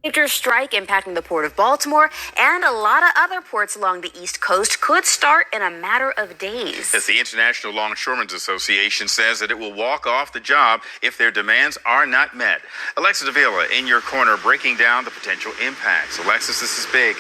Major strike impacting the Port of Baltimore and a lot of other ports along the East Coast could start in a matter of days. As the International Longshoremen's Association says that it will walk off the job if their demands are not met. Alexis Davila in your corner breaking down the potential impacts. Alexis, this is big.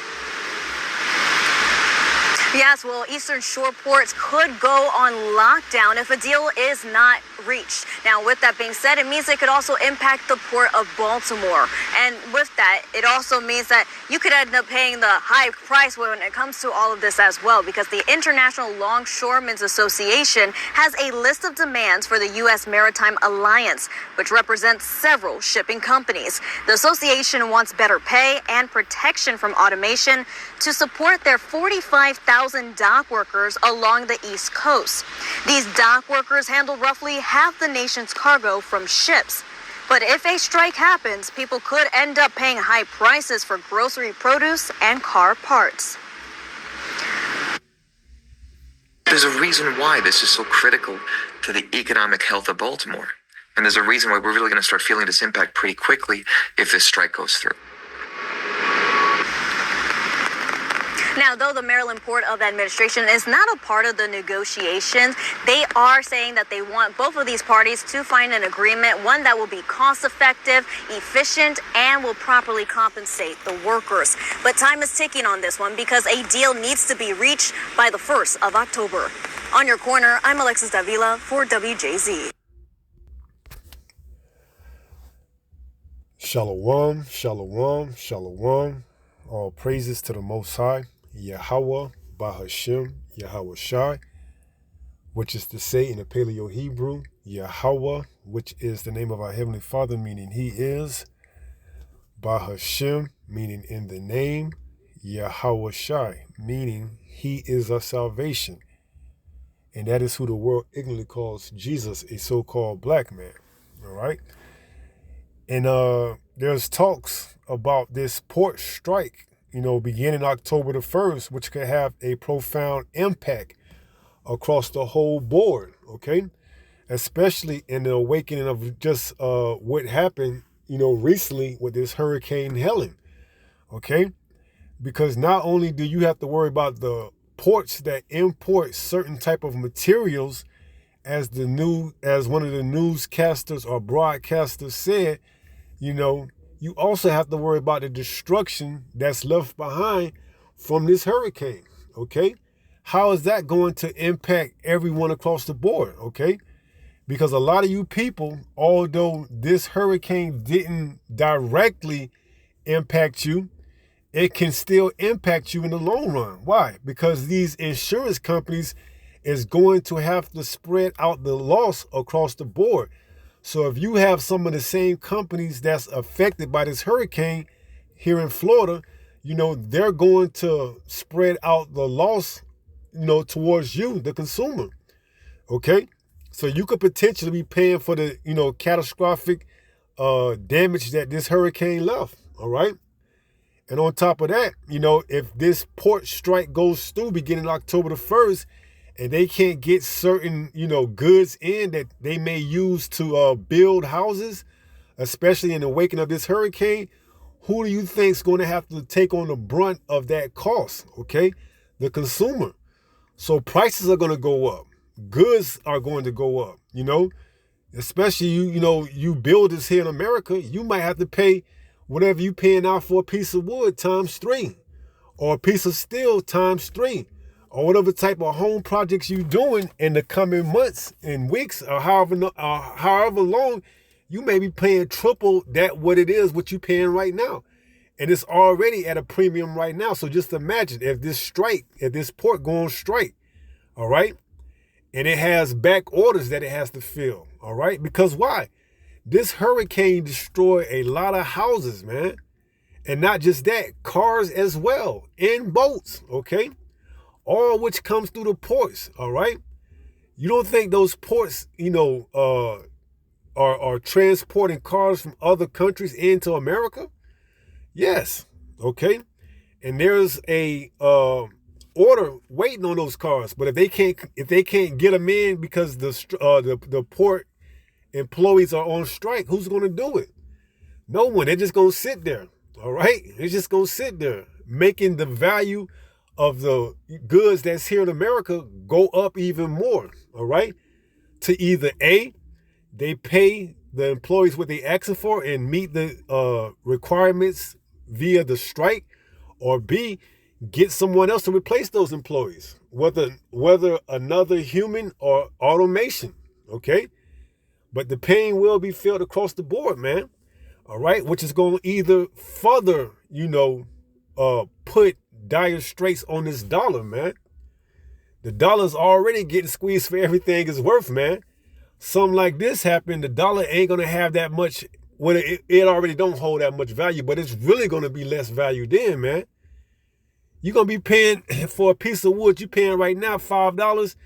Yes, well, Eastern Shore ports could go on lockdown if a deal is not reached. Now, with that being said, it means it could also impact the Port of Baltimore. And with that, it also means that you could end up paying the high price when it comes to all of this as well, because the International Longshoremen's Association has a list of demands for the U.S. Maritime Alliance, which represents several shipping companies. The association wants better pay and protection from automation to support their 45,000 dock workers along the East Coast. These dock workers handle roughly half the nation's cargo from ships. But if a strike happens, people could end up paying high prices for grocery produce and car parts. There's a reason why this is so critical to the economic health of Baltimore. And there's a reason why we're really going to start feeling this impact pretty quickly if this strike goes through. Now, though the Maryland Port of Administration is not a part of the negotiations, they are saying that they want both of these parties to find an agreement, one that will be cost-effective, efficient, and will properly compensate the workers. But time is ticking on this one because a deal needs to be reached by the 1st of October. On your corner, I'm Alexis Davila for WJZ. Shalom, shalom, shalom. All praises to the Most High. Yahweh, Bahashem, Yahweh Shai, which is to say in the Paleo Hebrew, Yahweh, which is the name of our Heavenly Father, meaning He is, Bahashem, meaning in the name, Yahweh Shai, meaning He is our salvation. And that is who the world ignorantly calls Jesus, a so-called black man. All right? And there's talks about this port strike, beginning October the 1st, which could have a profound impact across the whole board, okay? Especially in the awakening of just what happened, recently with this Hurricane Helen, okay? Because not only do you have to worry about the ports that import certain type of materials, as one of the newscasters or broadcasters said, you also have to worry about the destruction that's left behind from this hurricane, okay? How is that going to impact everyone across the board, okay? Because a lot of you people, although this hurricane didn't directly impact you, it can still impact you in the long run. Why? Because these insurance companies is going to have to spread out the loss across the board. So if you have some of the same companies that's affected by this hurricane here in Florida, they're going to spread out the loss, towards you, the consumer. Okay? So you could potentially be paying for the, catastrophic damage that this hurricane left. All right? And on top of that, if this port strike goes through beginning October the 1st, and they can't get certain, goods in that they may use to build houses, especially in the waking of this hurricane, who do you think is going to have to take on the brunt of that cost, okay? The consumer. So prices are going to go up. Goods are going to go up, especially, you builders here in America, you might have to pay whatever you're paying out for a piece of wood times 3, or a piece of steel times 3. Or whatever type of home projects you're doing in the coming months and weeks, or however long, you may be paying triple that what you're paying right now. And it's already at a premium right now. So just imagine if this port go on strike, all right? And it has back orders that it has to fill, all right? Because why? This hurricane destroyed a lot of houses, man. And not just that, cars as well, and boats, okay? All which comes through the ports, all right? You don't think those ports, are transporting cars from other countries into America? Yes, okay? And there's a order waiting on those cars, but if they can't get them in because the port employees are on strike, who's going to do it? No one. They're just going to sit there. All right? It's just going to sit there, making the value of the goods that's here in America go up even more. All right? To either A, they pay the employees what they asking for and meet the requirements via the strike, or B, get someone else to replace those employees, whether another human or automation, okay? But the pain will be felt across the board, man, all right? Which is going to either further, put dire straits on this dollar, man. The dollar's already getting squeezed for everything it's worth, man. Something like this happen, the dollar ain't going to have that much, well, it already don't hold that much value, but it's really going to be less value then, man. You're going to be paying for a piece of wood, you're paying right now $5,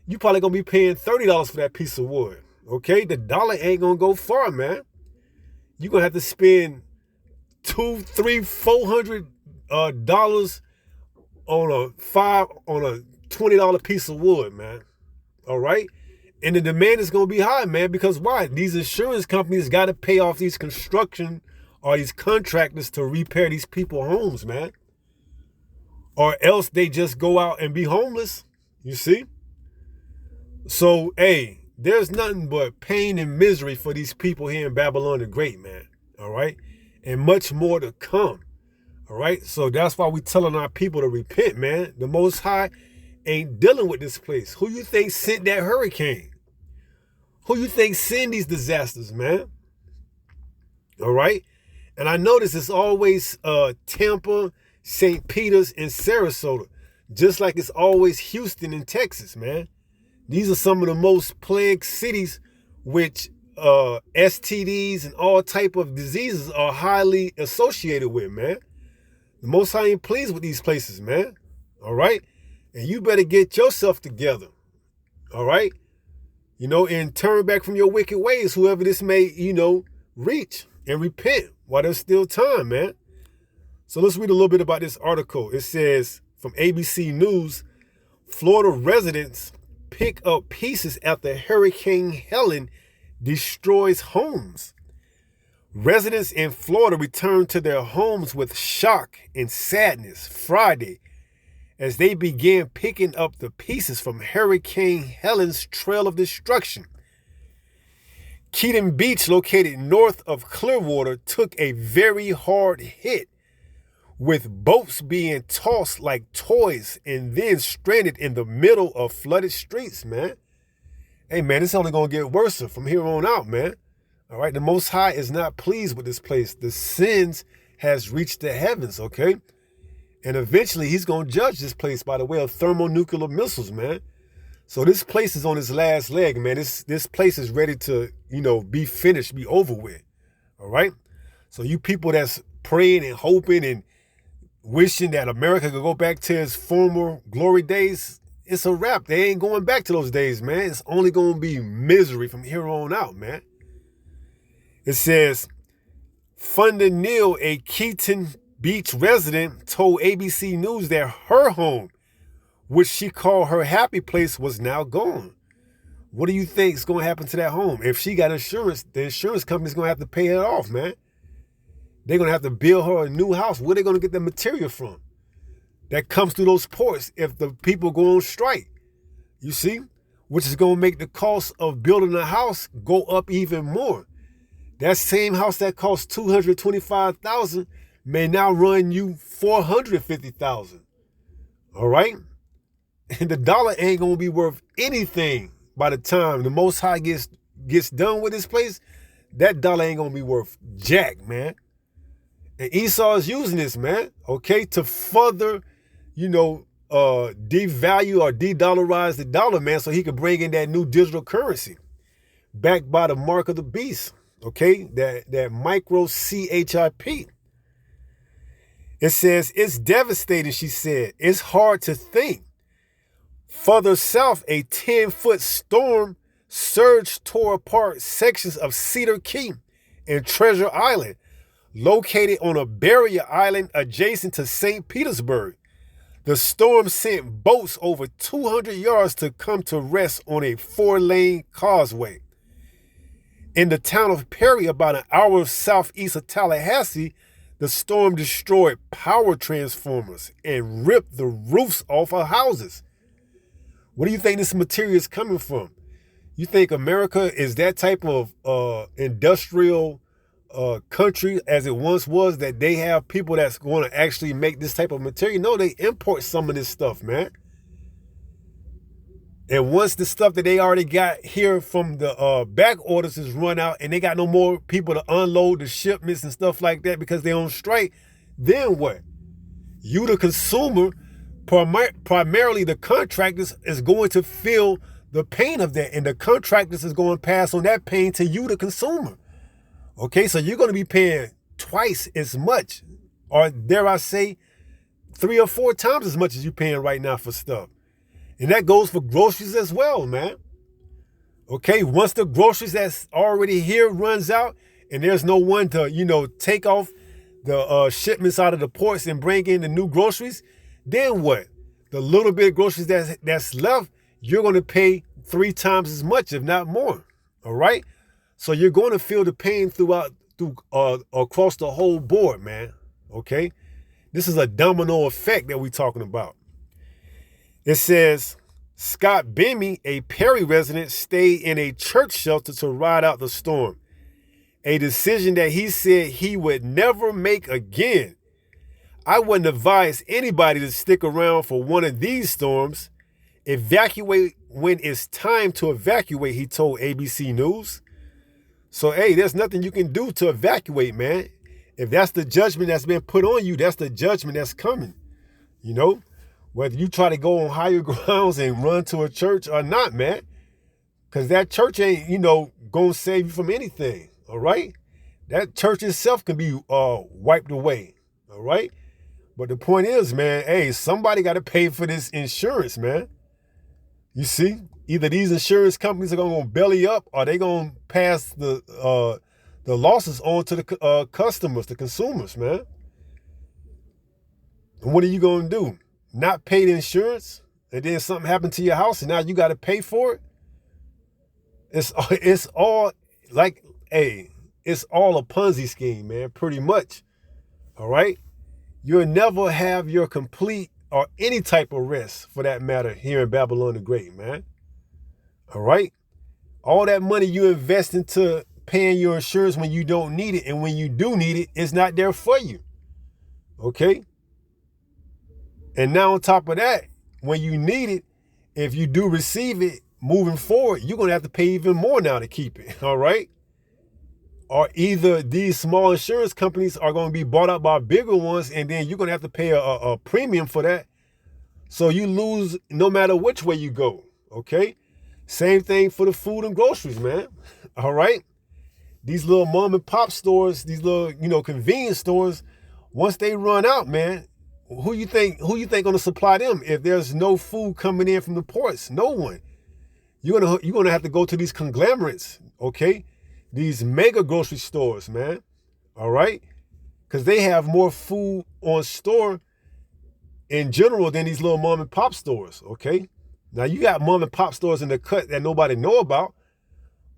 you probably going to be paying $30 for that piece of wood, okay? The dollar ain't going to go far, man. You're going to have to spend $200, $300, $400 on a $20 piece of wood, man, all right? And the demand is going to be high, man, because why? These insurance companies got to pay off these construction or these contractors to repair these people's homes, man. Or else they just go out and be homeless, you see? So, hey, there's nothing but pain and misery for these people here in Babylon the Great, man, all right? And much more to come, all right? So that's why we telling our people to repent, man. The Most High ain't dealing with this place. Who you think sent that hurricane? Who you think send these disasters, man? All right? And I notice it's always Tampa, St. Peter's, and Sarasota. Just like it's always Houston and Texas, man. These are some of the most plagued cities which STDs and all type of diseases are highly associated with, man. The Most High ain't pleased with these places, man. All right? And you better get yourself together. All right? And turn back from your wicked ways, whoever this may, reach and repent while there's still time, man. So let's read a little bit about this article. It says from ABC News, Florida residents pick up pieces after Hurricane Helen destroys homes. Residents in Florida returned to their homes with shock and sadness Friday as they began picking up the pieces from Hurricane Helen's trail of destruction. Keaton Beach, located north of Clearwater, took a very hard hit, with boats being tossed like toys and then stranded in the middle of flooded streets, man. Hey, man, it's only going to get worse from here on out, man. All right, the Most High is not pleased with this place. The sins has reached the heavens, okay? And eventually he's going to judge this place by the way of thermonuclear missiles, man. So this place is on its last leg, man. This place is ready to, be finished, be over with. All right? So you people that's praying and hoping and wishing that America could go back to its former glory days, it's a wrap. They ain't going back to those days, man. It's only going to be misery from here on out, man. It says, Funda Neal, a Keaton Beach resident, told ABC News that her home, which she called her happy place, was now gone. What do you think is going to happen to that home? If she got insurance, the insurance company's going to have to pay it off, man. They're going to have to build her a new house. Where are they going to get the material from? That comes through those ports if the people go on strike. You see? Which is going to make the cost of building a house go up even more. That same house that cost $225,000 may now run you $450,000. All right? And the dollar ain't going to be worth anything by the time the Most High gets done with this place. That dollar ain't going to be worth jack, man. And Esau is using this, man, okay, to further, devalue or de-dollarize the dollar, man, so he could bring in that new digital currency backed by the mark of the beast, okay, that micro CHIP. It says, it's devastating, she said. It's hard to think. Further south, a 10-foot storm surge tore apart sections of Cedar Key and Treasure Island, located on a barrier island adjacent to St. Petersburg. The storm sent boats over 200 yards to come to rest on a 4-lane causeway. In the town of Perry, about an hour southeast of Tallahassee, The storm destroyed power transformers and ripped the roofs off of houses. Where do you think this material is coming from? You think America is that type of industrial country as it once was, that they have people that's going to actually make this type of material? No, they import some of this stuff, man. And once the stuff that they already got here from the back orders is run out and they got no more people to unload the shipments and stuff like that because they're on strike, then what? You, the consumer, primarily the contractors, is going to feel the pain of that. And the contractors is going to pass on that pain to you, the consumer. Okay, so you're going to be paying twice as much, or dare I say, 3 or 4 times as much as you're paying right now for stuff. And that goes for groceries as well, man. Okay, once the groceries that's already here runs out and there's no one to, take off the shipments out of the ports and bring in the new groceries, then what? The little bit of groceries that's left, you're going to pay 3 times as much, if not more. All right? So you're going to feel the pain across the whole board, man. Okay? This is a domino effect that we're talking about. It says, Scott Bemmy, a Perry resident, stayed in a church shelter to ride out the storm, a decision that he said he would never make again. I wouldn't advise anybody to stick around for one of these storms. Evacuate when it's time to evacuate, he told ABC News. So, hey, there's nothing you can do to evacuate, man. If that's the judgment that's been put on you, that's the judgment that's coming, Whether you try to go on higher grounds and run to a church or not, man. Because that church ain't, going to save you from anything, all right? That church itself can be wiped away, all right? But the point is, man, hey, somebody got to pay for this insurance, man. You see? Either these insurance companies are going to belly up or they going to pass the losses on to the customers, the consumers, man. And what are you going to do? Not pay the insurance, and then something happened to your house, and now you got to pay for it? It's all like, hey, it's all a Ponzi scheme, man, pretty much. All right? You'll never have your complete or any type of rest, for that matter, here in Babylon the Great, man. All right? All that money you invest into paying your insurance when you don't need it, and when you do need it, it's not there for you. Okay? And now on top of that, when you need it, if you do receive it moving forward, you're going to have to pay even more now to keep it, all right? Or either these small insurance companies are going to be bought up by bigger ones, and then you're going to have to pay a premium for that. So you lose no matter which way you go, okay? Same thing for the food and groceries, man, all right? These little mom and pop stores, these little, convenience stores, once they run out, man, who you think going to supply them if there's no food coming in from the ports? No one. You're gonna have to go to these conglomerates, okay? These mega grocery stores, man. All right? Because they have more food on store in general than these little mom and pop stores, okay? Now you got mom and pop stores in the cut that nobody know about,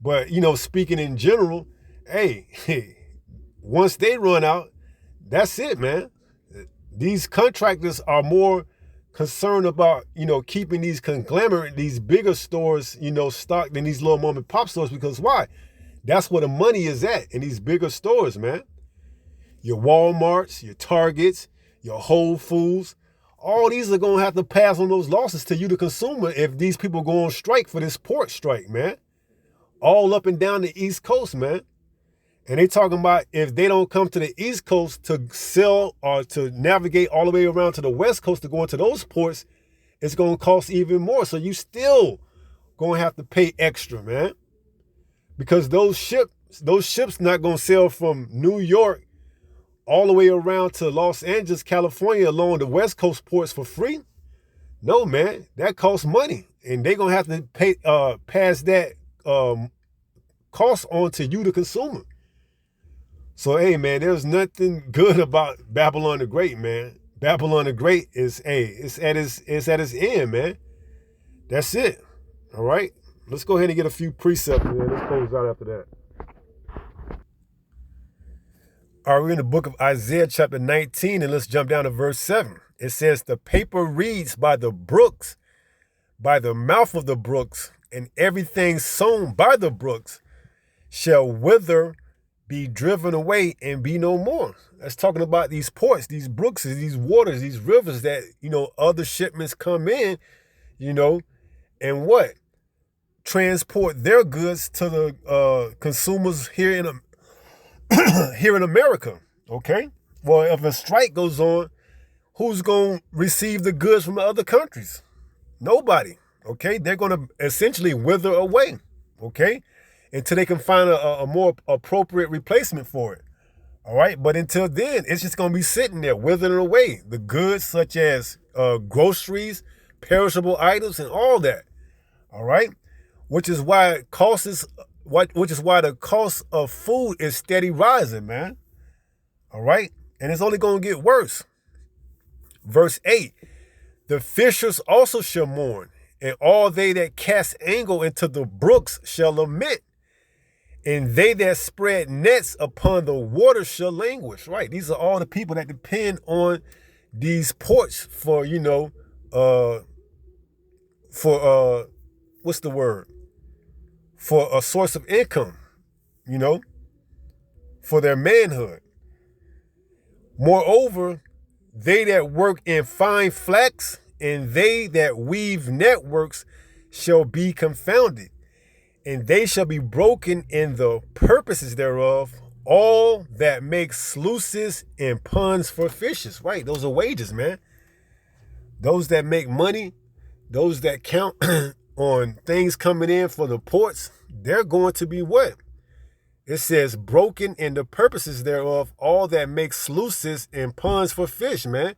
but speaking in general, hey, once they run out, that's it, man. These contractors are more concerned about, keeping these conglomerate, these bigger stores, stocked than these little mom and pop stores. Because why? That's where the money is at, in these bigger stores, man. Your Walmarts, your Targets, your Whole Foods, all these are going to have to pass on those losses to you, the consumer, if these people go on strike for this port strike, man. All up and down the East Coast, man. And they talking about if they don't come to the East Coast to sell or to navigate all the way around to the West Coast to go into those ports, it's going to cost even more. So you still going to have to pay extra, man. Because those ships not going to sail from New York all the way around to Los Angeles, California, along the West Coast ports for free. No, man, that costs money. And they're going to have to pay pass that cost on to you, the consumer. So, hey, man, there's nothing good about Babylon the Great, man. Babylon the Great is, it's at its end, man. That's it. All right? Let's go ahead and get a few precepts, man. Let's close out after that. All right, we're in the book of Isaiah chapter 19, and let's jump down to verse 7. It says, the paper reads by the brooks, by the mouth of the brooks, and everything sown by the brooks shall wither, be driven away, and be no more. That's talking about these ports, these brooks, these waters, these rivers that, other shipments come in, and what? Transport their goods to the consumers here in America, okay? Well, if a strike goes on, who's going to receive the goods from the other countries? Nobody, okay? They're going to essentially wither away, okay? Until they can find a more appropriate replacement for it, all right? But until then, it's just going to be sitting there, withering away. The goods such as groceries, perishable items, and all that, all right? Which is why the cost of food is steady rising, man. All right? And it's only going to get worse. Verse 8, the fishers also shall mourn, and all they that cast angle into the brooks shall lament, and they that spread nets upon the water shall languish. Right? These are all the people that depend on these ports for, what's the word? For a source of income, for their manhood. Moreover, they that work in fine flax and they that weave networks shall be confounded, and they shall be broken in the purposes thereof, all that make sluices and ponds for fishes. Right, those are wages, man. Those that make money, those that count on things coming in for the ports, they're going to be what? It says, broken in the purposes thereof, all that make sluices and ponds for fish, man.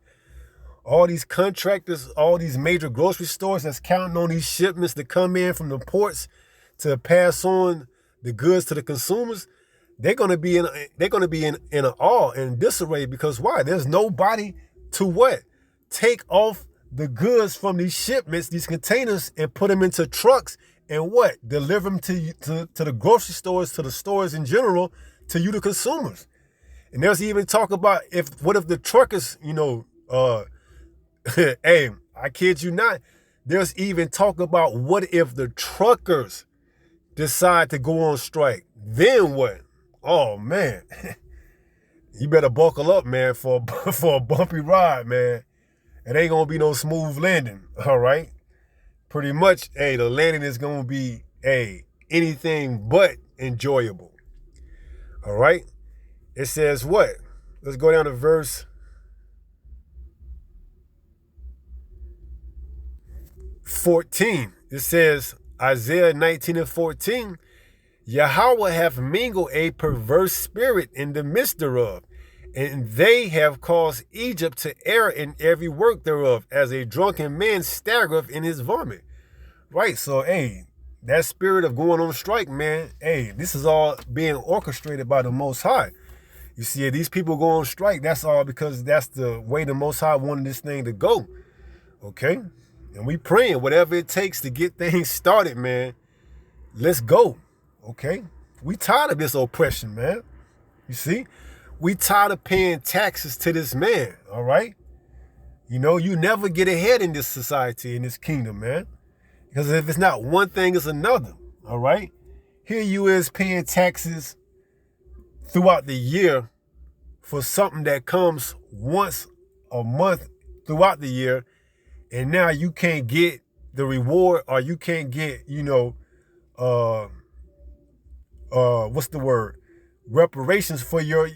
All these contractors, all these major grocery stores that's counting on these shipments to come in from the ports to pass on the goods to the consumers, they're going to be in an awe and disarray, because why? There's nobody to what? Take off the goods from these shipments, these containers, and put them into trucks and what? Deliver them to the grocery stores, to the stores in general, to you, the consumers. And there's even talk about what if the truckers, hey, I kid you not, there's even talk about what if the truckers decide to go on strike? Then what? Oh, man. You better buckle up, man, for a bumpy ride, man. It ain't gonna be no smooth landing, all right? Pretty much, the landing is gonna be, anything but enjoyable, all right? It says what? Let's go down to verse 14. It says, Isaiah 19:14, Yahweh hath mingled a perverse spirit in the midst thereof, and they have caused Egypt to err in every work thereof, as a drunken man staggereth in his vomit. Right, so, that spirit of going on strike, man, this is all being orchestrated by the Most High. You see, these people go on strike, that's all because that's the way the Most High wanted this thing to go, okay? And we praying whatever it takes to get things started, man. Let's go, okay? We tired of this oppression, man. You see? We tired of paying taxes to this man, all right? You never get ahead in this society, in this kingdom, man. Because if it's not one thing, it's another, all right? Here you is paying taxes throughout the year for something that comes once a month throughout the year, and now you can't get the reward, or you can't get, what's the word? Reparations for your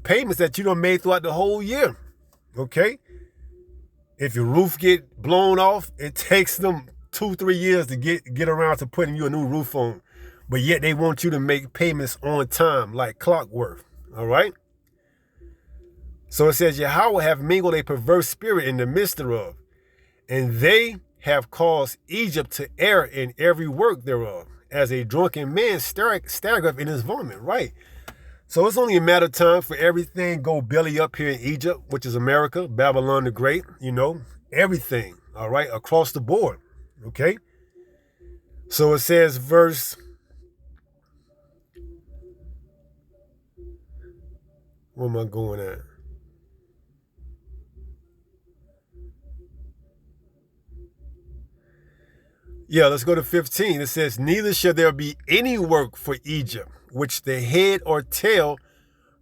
payments that you done made throughout the whole year. Okay? If your roof get blown off, it takes them 2-3 years to get around to putting you a new roof on. But yet they want you to make payments on time, like clockwork. All right? So it says, Yahweh have mingled a perverse spirit in the midst thereof, and they have caused Egypt to err in every work thereof, as a drunken man staggereth in his vomit. Right. So it's only a matter of time for everything go belly up here in Egypt, which is America, Babylon the Great, everything, all right, across the board, okay? So it says verse Where am I going at? Yeah, let's go to 15. It says, neither shall there be any work for Egypt, which the head or tail,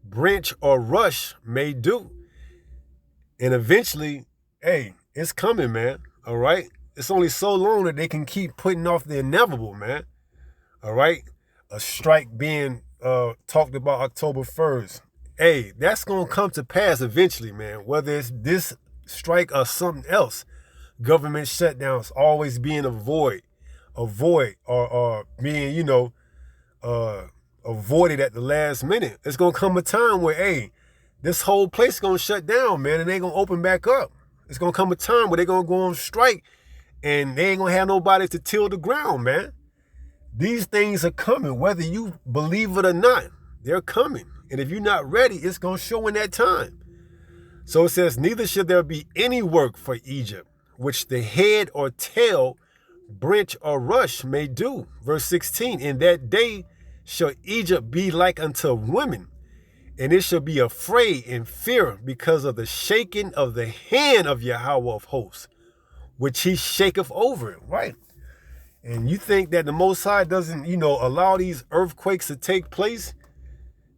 branch or rush may do. And eventually, hey, it's coming, man. All right? It's only so long that they can keep putting off the inevitable, man. All right? A strike being talked about October 1st. Hey, that's going to come to pass eventually, man. Whether it's this strike or something else. Government shutdowns always being avoided or being, avoided at the last minute. It's going to come a time where, hey, this whole place is going to shut down, man, and they going to open back up. It's going to come a time where they're going to go on strike and they ain't going to have nobody to till the ground, man. These things are coming, whether you believe it or not. They're coming. And if you're not ready, it's going to show in that time. So it says, neither should there be any work for Egypt, which the head or tail, branch or rush may do. Verse 16, in that day shall Egypt be like unto women, and it shall be afraid and fear because of the shaking of the hand of Yahweh of hosts, which he shaketh over it, right? And you think that the Most High doesn't, allow these earthquakes to take place,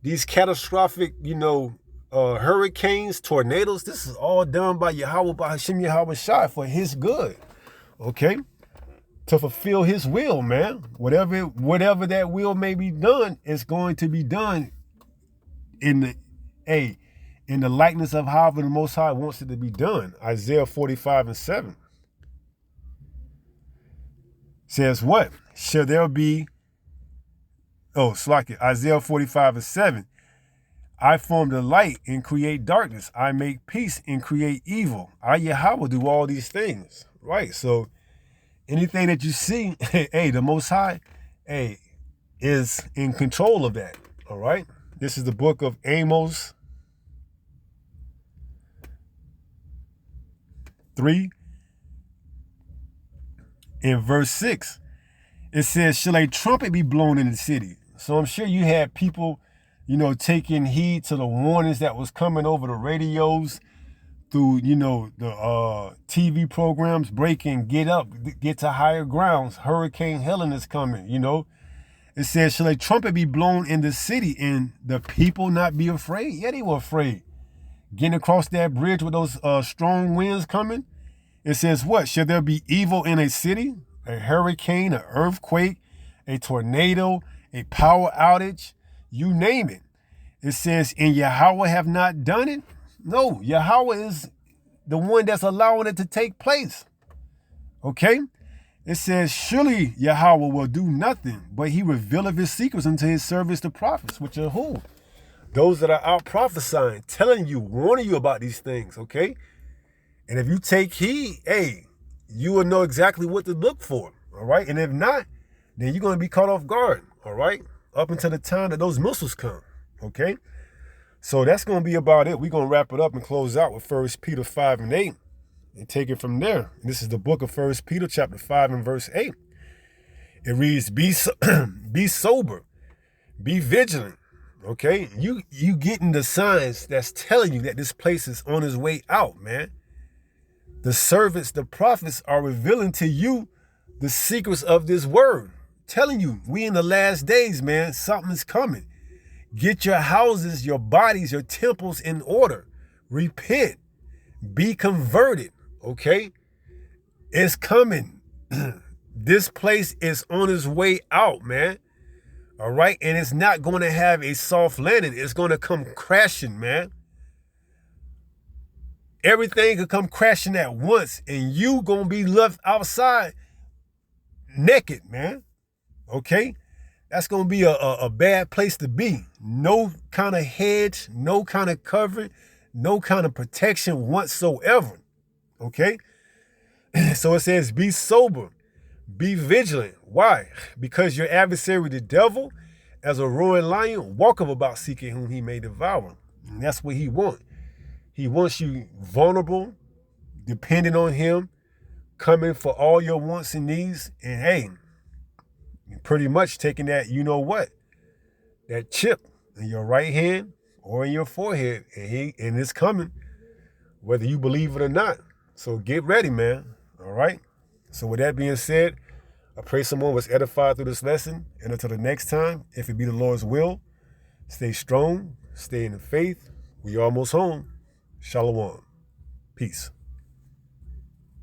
these catastrophic, hurricanes, tornadoes. This is all done by Yahweh, by Hashem Yahweh Shai for his good, okay? To fulfill his will, man. Whatever that will may be done, it's going to be done in the likeness of however the Most High wants it to be done. Isaiah 45:7 says what? Shall there be, Isaiah 45:7. I form the light and create darkness. I make peace and create evil. I, Yahweh, do all these things. Right? So anything that you see, hey, the Most High, hey, is in control of that. All right? This is the book of Amos 3 in verse 6. It says, shall a trumpet be blown in the city? So I'm sure you had people, taking heed to the warnings that was coming over the radios through, the TV programs, breaking, get up, get to higher grounds. Hurricane Helen is coming, It says, shall a trumpet be blown in the city and the people not be afraid? Yeah, they were afraid. Getting across that bridge with those strong winds coming. It says what? Shall there be evil in a city? A hurricane, an earthquake, a tornado, a power outage, you name it. It says, and Yahweh have not done it? No, Yahweh is the one that's allowing it to take place. Okay? It says, surely Yahweh will do nothing, but he revealeth his secrets unto his servants, the prophets, which are who? Those that are out prophesying, telling you, warning you about these things, okay? And if you take heed, hey, you will know exactly what to look for, all right? And if not, then you're going to be caught off guard, all right? Up until the time that those missiles come, okay? So that's going to be about it. We're going to wrap it up and close out with 1 Peter 5 and 8 and take it from there. And this is the book of 1 Peter chapter 5 and verse 8. It reads, be sober, be vigilant, okay? You getting the signs that's telling you that this place is on its way out, man. The servants, the prophets are revealing to you the secrets of this word. Telling you, we in the last days, man, something's coming. Get your houses, your bodies, your temples in order. Repent. Be converted, okay? It's coming. This place is on its way out, man. All right? And it's not going to have a soft landing. It's going to come crashing, man. Everything could come crashing at once, and you gonna be left outside naked, man. Okay? That's gonna be a bad place to be. No kind of hedge, no kind of covering, no kind of protection whatsoever. Okay? So it says, be sober, be vigilant. Why? Because your adversary, the devil, as a roaring lion, walketh about seeking whom he may devour. And that's what he wants. He wants you vulnerable, dependent on him, coming for all your wants and needs. And hey, pretty much taking that, that chip in your right hand or in your forehead, and it's coming, whether you believe it or not. So get ready, man. All right? So with that being said, I pray someone was edified through this lesson. And until the next time, if it be the Lord's will, stay strong, stay in the faith. We almost home. Shalom. Peace.